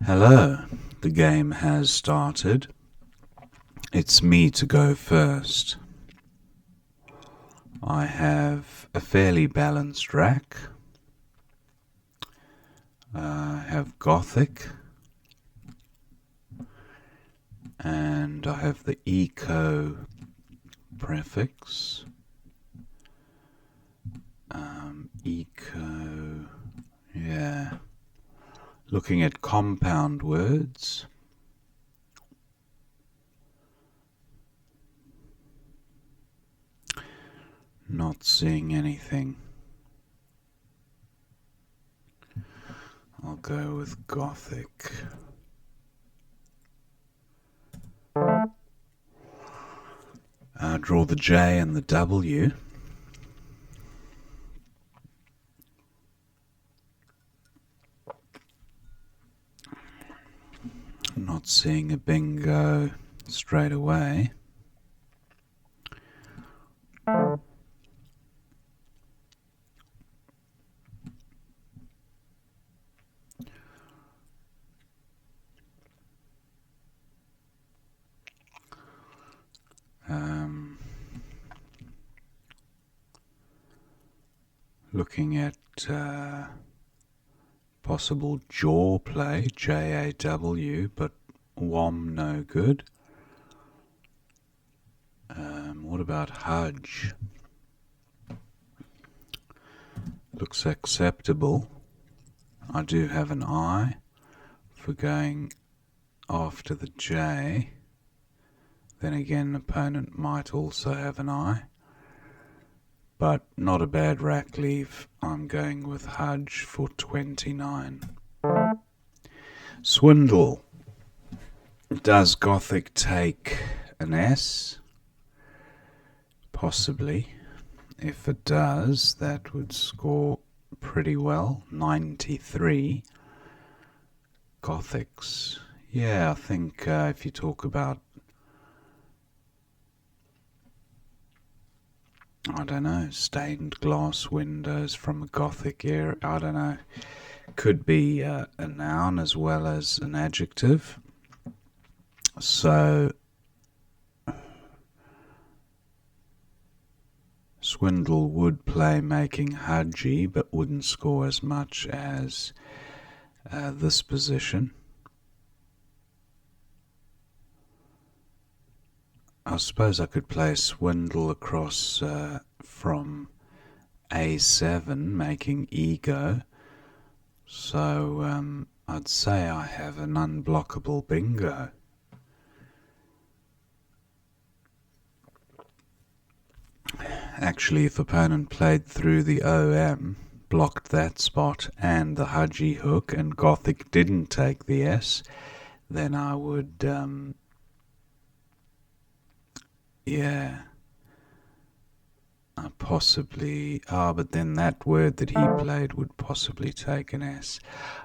Hello, the game has started. It's me to go first. I have a fairly balanced rack. I have Gothic, and I have the eco prefix. Eco, yeah. Looking at compound words. Not seeing anything. I'll go with Gothic. Draw the J and the W. Not seeing a bingo straight away. Looking at possible jaw play, Jaw, but WOM no good. What about Hudge? Looks acceptable. I do have an I for going after the J. Then again, opponent might also have an I. But not a bad rack leave. I'm going with Hudge for 29. Swindle. Does Gothic take an S? Possibly. If it does, that would score pretty well. 93. Gothics. Yeah, I think if you talk about, I don't know, stained glass windows from a Gothic era, I don't know. Could be a noun as well as an adjective. So, Swindle would play making Haji, but wouldn't score as much as this position. I suppose I could play Swindle across from A7, making Ego. So I'd say I have an unblockable bingo. Actually, if opponent played through the OM, blocked that spot and the Haji hook, and Gothic didn't take the S, then I would, possibly, but then that word that he played would possibly take an S.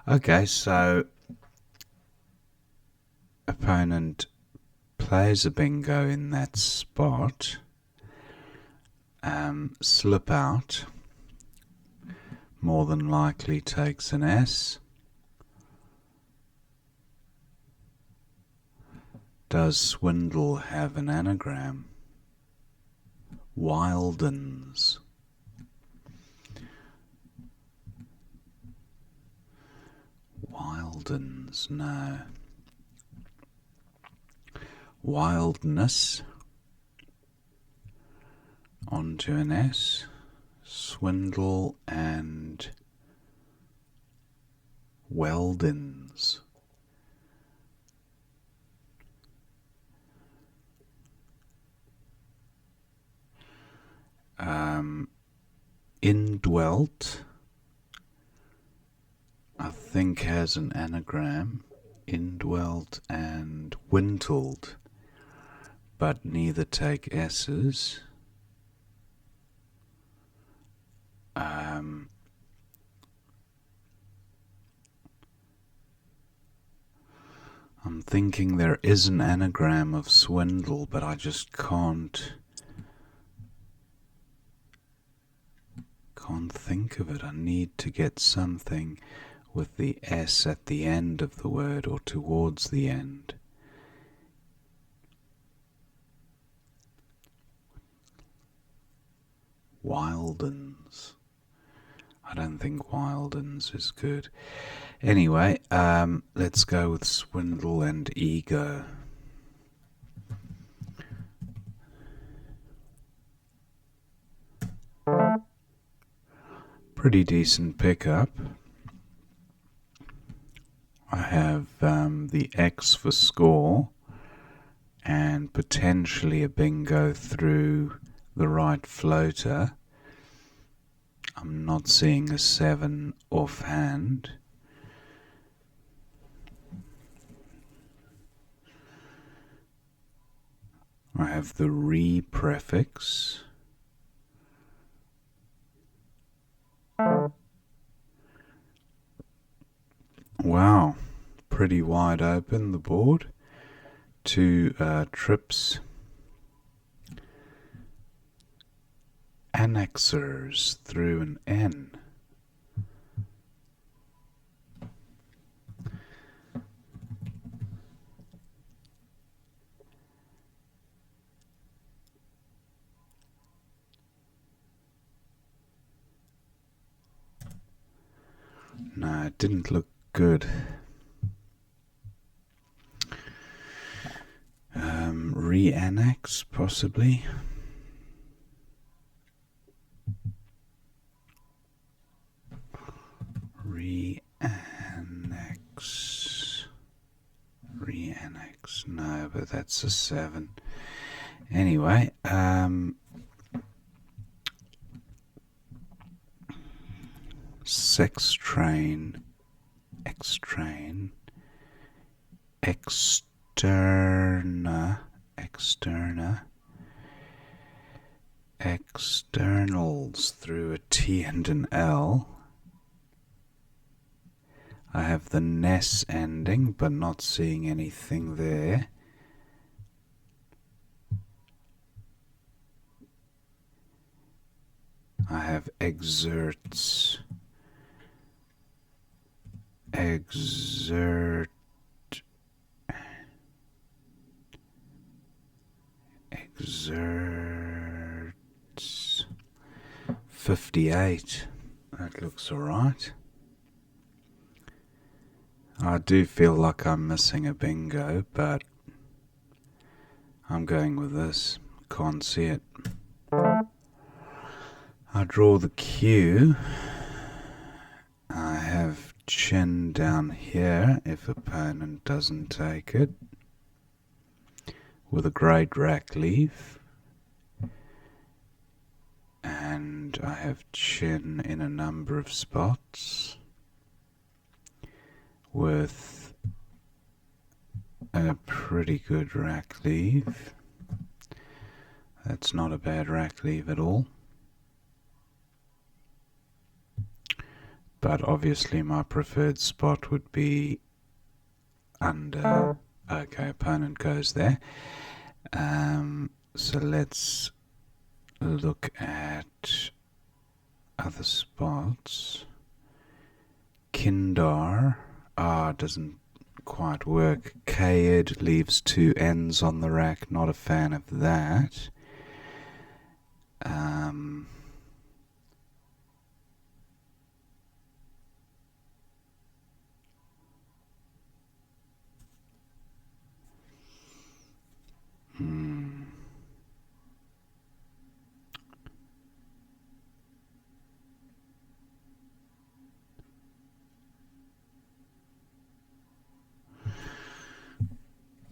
Okay, so opponent plays a bingo in that spot. Slip out, more than likely takes an S. Does Swindle have an anagram? Wildens. Wildens, no. Wildness. Onto an S. Swindle and Weldens. Indwelt, I think, has an anagram. Indwelt and Wintled, but neither take S's. I'm thinking there is an anagram of Swindle, but I just can't think of it. I need to get something with the S at the end of the word or towards the end. Wildens. I don't think Wildens is good. Anyway, let's go with swindle and ego. Pretty decent pickup. I have the X for score and potentially a bingo through the right floater. I'm not seeing a 7 offhand. I have the re prefix. Wow, pretty wide open the board. 2 trips. Annexers through an N. No, it didn't look good. Re-annex, possibly. Re-annex. Re-annex. No, but that's a 7. Anyway, sex train, X-train, externa, externals through a T and an L. I have the ness ending, but not seeing anything there. I have exerts, exerts, 58. That looks alright. I do feel like I'm missing a bingo, but I'm going with this. Can't see it. I draw the Q. I have chin down here if opponent doesn't take it, with a great rack leaf. And I have chin in a number of spots with a pretty good rack leave. That's not a bad rack leave at all. But obviously my preferred spot would be under. Okay, opponent goes there. So let's look at other spots. Kindar. Doesn't quite work. Kaid leaves 2 N's on the rack. Not a fan of that.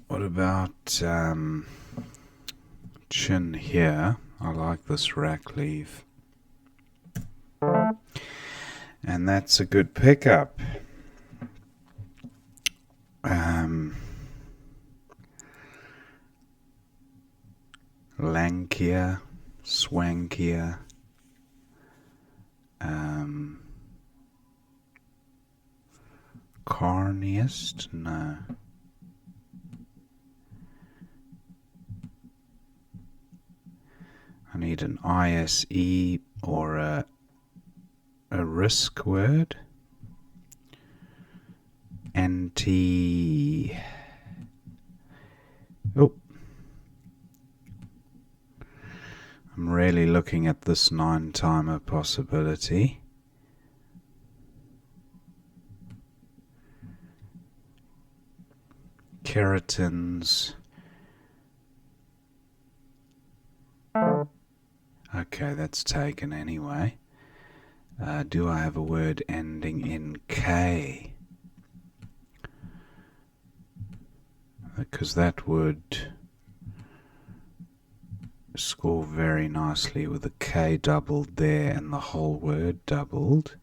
What about chin here? I like this rack leave. And that's a good pickup. Lankier, swankier. Carniest? No. I need an ISE or a risk word. 20. Oh. I'm really looking at this 9-timer possibility. Keratins. Okay, that's taken anyway. Do I have a word ending in K? Because that would score very nicely with a K doubled there and the whole word doubled.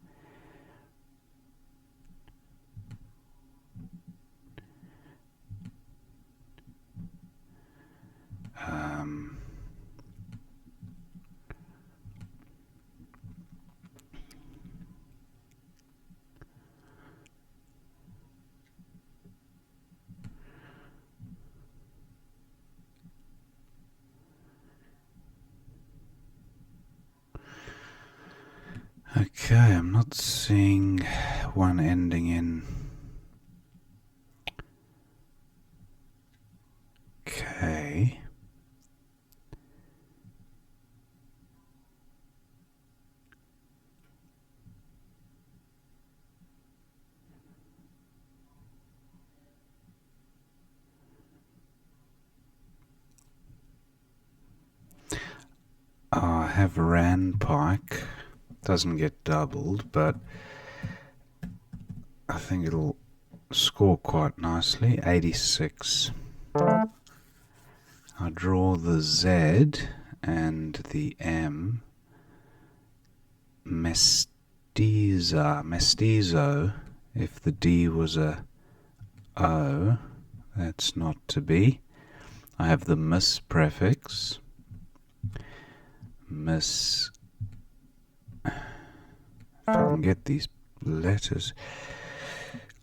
Okay, I'm not seeing one ending in K. I have Ranpike. Doesn't get doubled, but I think it'll score quite nicely. 86. I draw the Z and the M. Mestizo. If the D was a O, that's not to be. I have the mis prefix. If I can get these letters.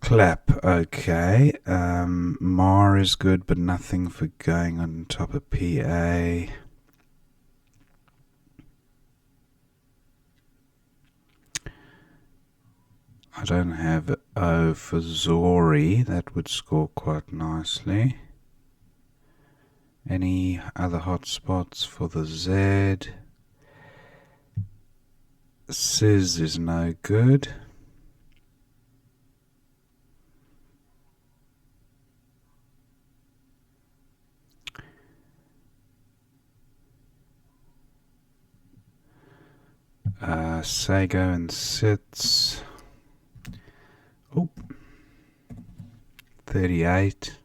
Clap, okay. Mar is good, but nothing for going on top of PA. I don't have O for Zori. That would score quite nicely. Any other hotspots for the Z? Sis is no good. Sago and Sits. Oh, 38.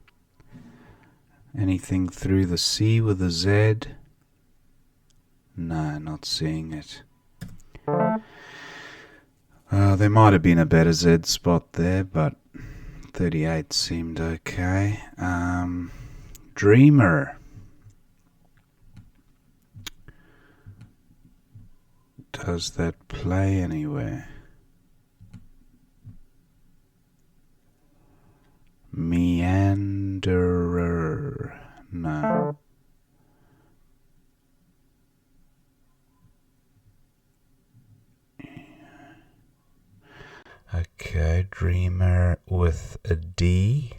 Anything through the C with a Z? No, not seeing it. There might have been a better Z spot there, but 38 seemed okay. Dreamer. Does that play anywhere? Meanderer. No. Okay, Dreamer with a D.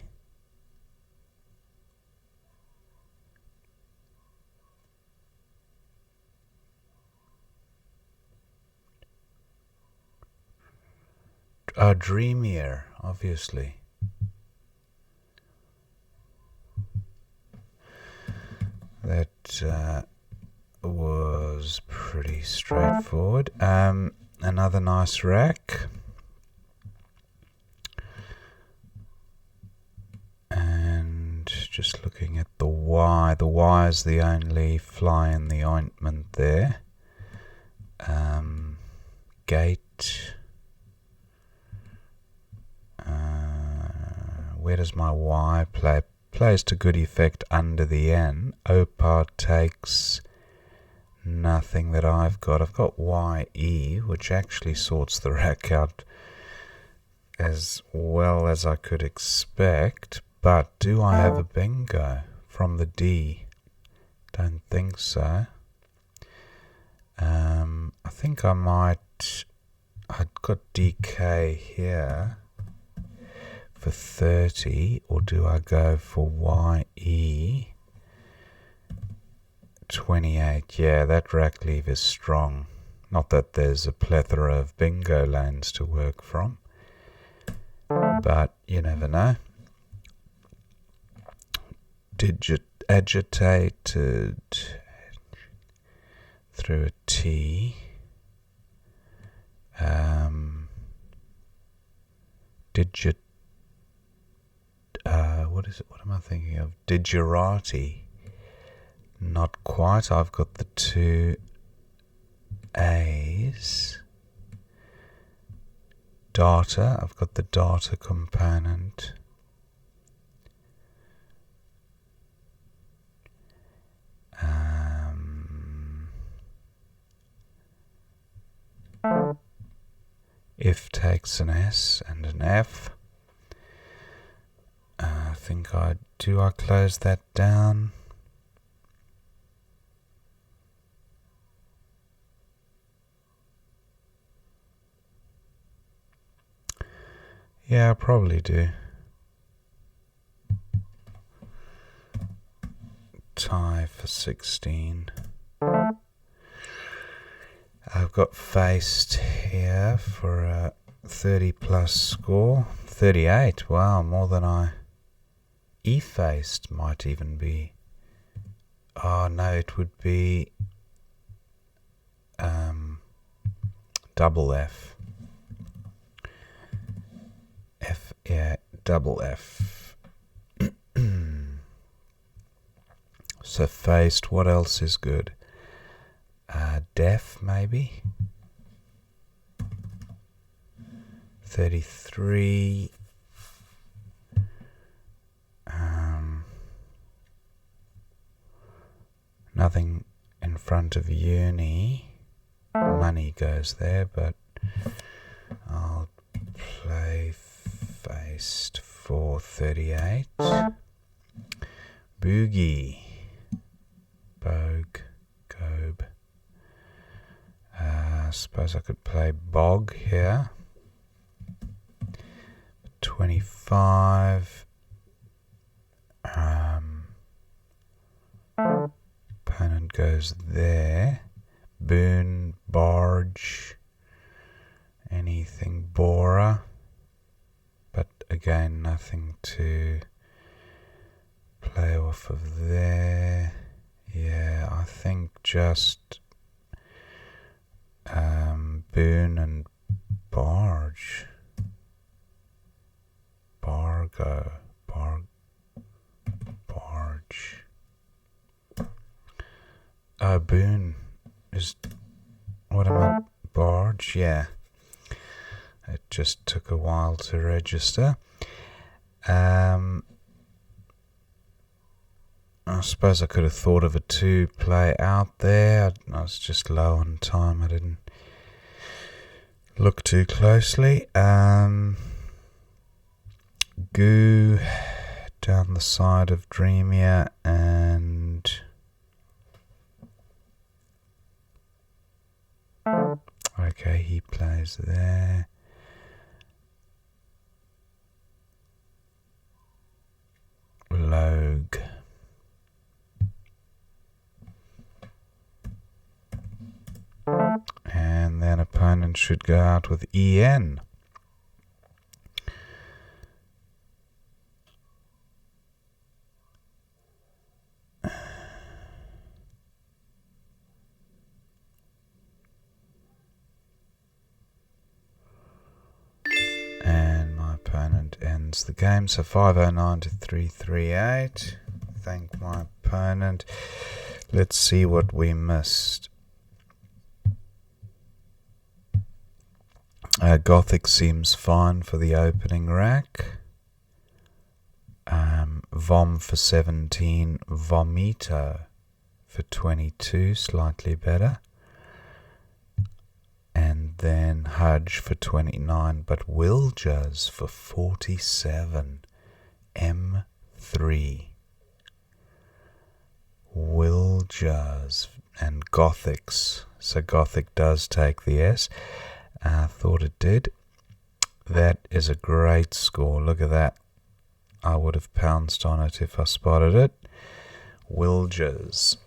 Dreamier, obviously. That was pretty straightforward. Another nice rack. And just looking at the Y. The Y is the only fly in the ointment there. Gate. Where does my Y play? Plays to good effect under the N. Opar takes nothing that I've got. I've got YE, which actually sorts the rack out as well as I could expect. But do I have a bingo from the D? Don't think so. I think I might. I've got DK here. for 30, or do I go for YE 28? Yeah, that rack lever is strong. Not that there's a plethora of bingo lanes to work from, but you never know. Agitated through a T. What is it? What am I thinking of? Digerati. Not quite. I've got the two A's. Data. I've got the data component. If takes an S and an F. I think I close that down. Yeah, I probably do. Tie for 16. I've got faced here for a 30 plus score. 38, wow, more than I effaced might even be. Oh no, it would be double F. Yeah, double F. So faced, what else is good? Def, maybe? 33. Nothing in front of uni. Money goes there, but I'll play faced for 38. Boogie. Bogue. Gobe. I suppose I could play bog here. 25. Opponent goes there. Boon, barge, anything, Bora. But again, nothing to play off of there. Yeah, I think just Boon and barge. Bargo. Barge. Oh, Boon is... What am I... Barge? Yeah. It just took a while to register. I suppose I could have thought of a 2 play out there. I was just low on time. I didn't look too closely. Goo down the side of Dreamia and... Okay, he plays there. Logue. And then opponent should go out with EN. And my opponent ends the game. So 509 to 338. Thank my opponent. Let's see what we missed. Gothic seems fine for the opening rack. Vom for 17. Vomito for 22. Slightly better. And then Hudge for 29, but Wiljas for 47. M3. Wiljas and Gothics. So Gothic does take the S. I thought it did. That is a great score. Look at that. I would have pounced on it if I spotted it. Wilgers.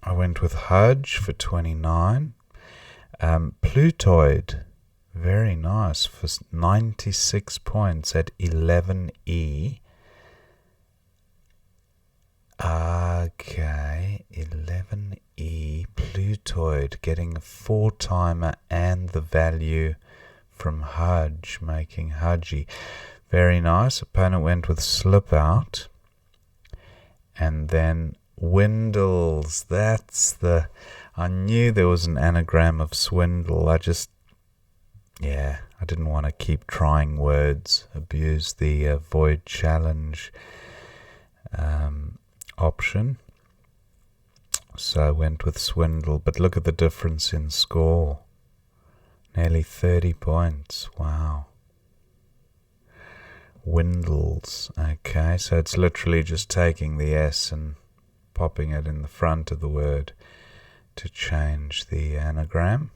I went with Hudge for 29. Plutoid. Very nice for 96 points at 11E. Okay, 11E. Plutoid getting a 4-timer and the value from Hudge, making Hudgy. Very nice. Opponent went with Slip Out. And then Windles. I knew there was an anagram of swindle. I didn't want to keep trying words. Abuse the void challenge option. So I went with swindle. But look at the difference in score. Nearly 30 points. Wow. Windles. Okay, so it's literally just taking the S and popping it in the front of the word to change the anagram.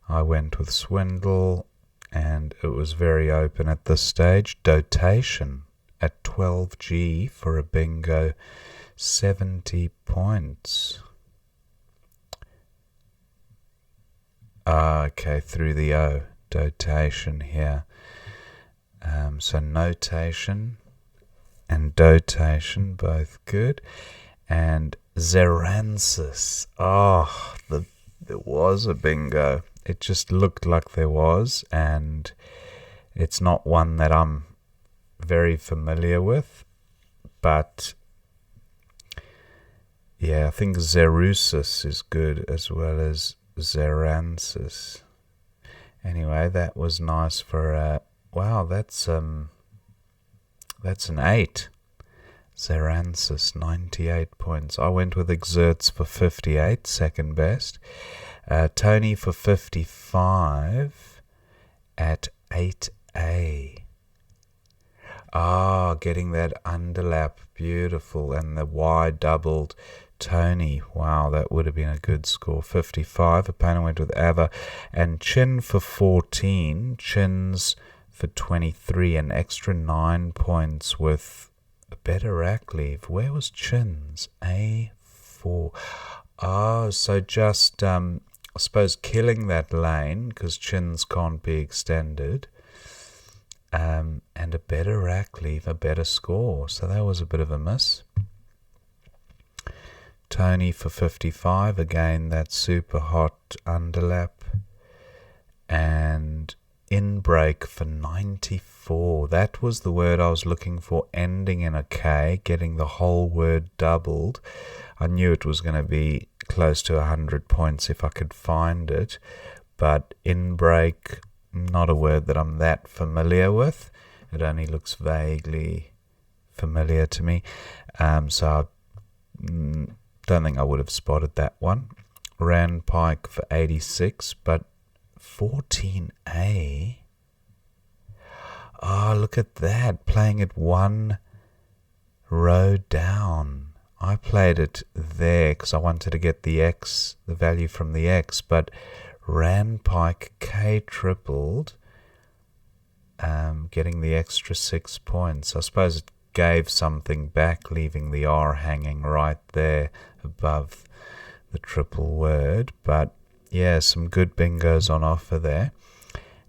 I went with swindle, and it was very open at this stage. Dotation at 12G for a bingo, 70 points. Okay, through the O. Dotation here. So notation and dotation, both good. And Zeransis. There was a bingo. It just looked like there was, and it's not one that I'm very familiar with. But yeah, I think Zerusis is good as well as Zeransis. Anyway, that was nice for wow, that's an 8. Zeransis, 98 points. I went with Exerts for 58, second best. Tony for 55 at 8A. Getting that underlap, beautiful, and the Y doubled. Tony, wow, that would have been a good score. 55, opponent went with Ava. And Chin for 14, Chins for 23, an extra 9 points with a better rack leave. Where was Chins? A4. So just, I suppose, killing that lane, because Chins can't be extended, and a better rack leave, a better score. So that was a bit of a miss. Tony for 55, again, that super hot underlap. And in-break for 94. That was the word I was looking for, ending in a K, getting the whole word doubled. I knew it was going to be close to 100 points if I could find it. But in-break, not a word that I'm that familiar with. It only looks vaguely familiar to me. So I don't think I would have spotted that one. Ran Pike for 86, but 14A. Look at that. Playing it one row down. I played it there because I wanted to get the X, the value from the X, but Ran Pike K tripled, getting the extra 6 points. I suppose it gave something back, leaving the R hanging right there above the triple word. But yeah, some good bingos on offer there.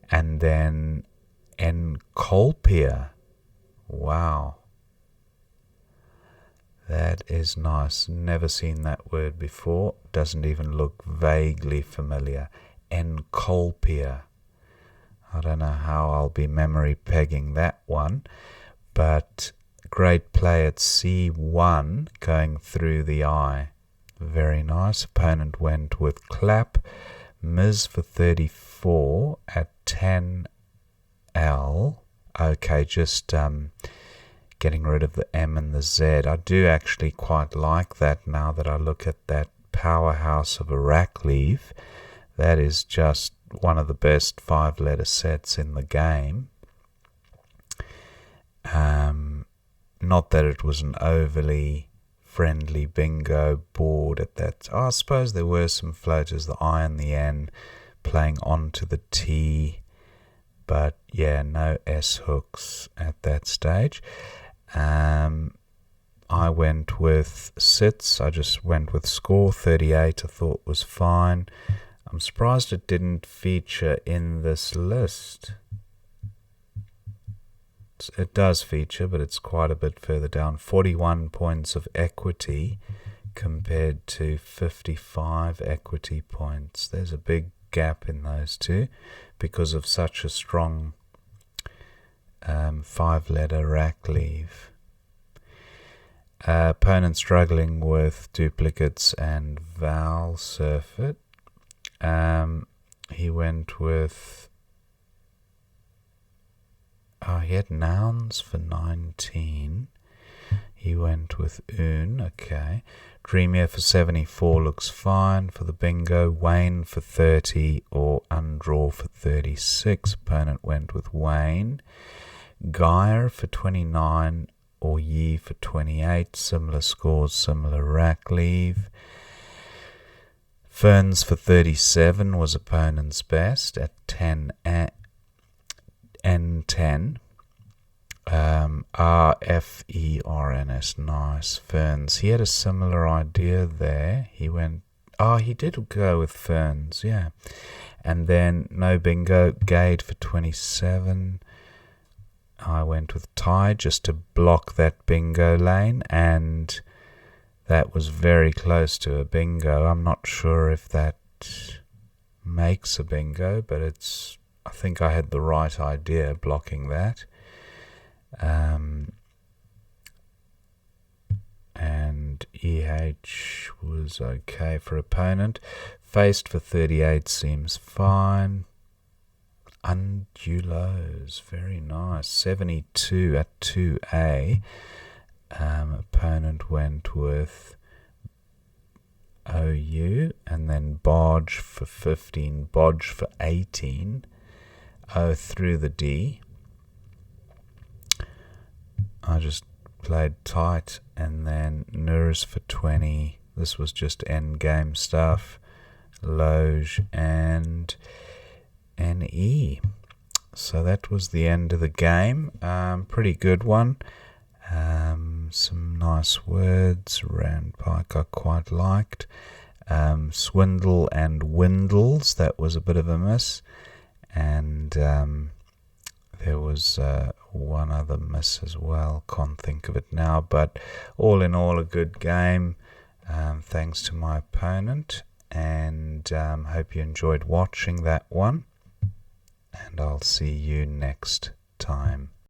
And then Encolpia. Wow. That is nice. Never seen that word before. Doesn't even look vaguely familiar. Encolpia. I don't know how I'll be memory pegging that one. But great play at C1 going through the I. Very nice. Opponent went with Clap. Miz for 34 at 10L. Okay, just getting rid of the M and the Z. I do actually quite like that now that I look at that powerhouse of a rack leave. That is just one of the best 5-letter sets in the game. Not that it was an overly friendly bingo board at that. I suppose there were some floaters, the I and the N, playing onto the T. but yeah, no S hooks at that stage. I went with sits. I just went with score 38. I thought was fine. I'm surprised it didn't feature in this list. It does feature, but it's quite a bit further down. 41 points of equity compared to 55 equity points. There's a big gap in those two because of such a strong 5-letter rack leave. Opponent struggling with duplicates and vowel surfeit. He went with... he had nouns for 19. He went with un, okay. Dreamier for 74 looks fine for the bingo. Wayne for 30 or undraw for 36. Opponent went with Wayne. Geyer for 29 or Yi for 28. Similar scores, similar rack leave. Ferns for 37 was opponent's best at 10 and 10. RFERNS, nice. Ferns. He had a similar idea there. He did go with Ferns, yeah. And then no bingo. Gade for 27. I went with tie just to block that bingo lane, and that was very close to a bingo. I'm not sure if that makes a bingo, but I think I had the right idea blocking that. And EH was okay for opponent. Faced for 38 seems fine. Undulos, very nice. 72 at 2A. Opponent went with OU, and then Bodge for 15, Bodge for 18. O through the D. I just played tight, and then Nurs for 20. This was just end game stuff. Loge and NE. So that was the end of the game. Pretty good one. Some nice words. Roundpike I quite liked. Swindle and Windles, that was a bit of a miss. And there was one other miss as well. Can't think of it now, but all in all a good game. Thanks to my opponent, and hope you enjoyed watching that one, and I'll see you next time.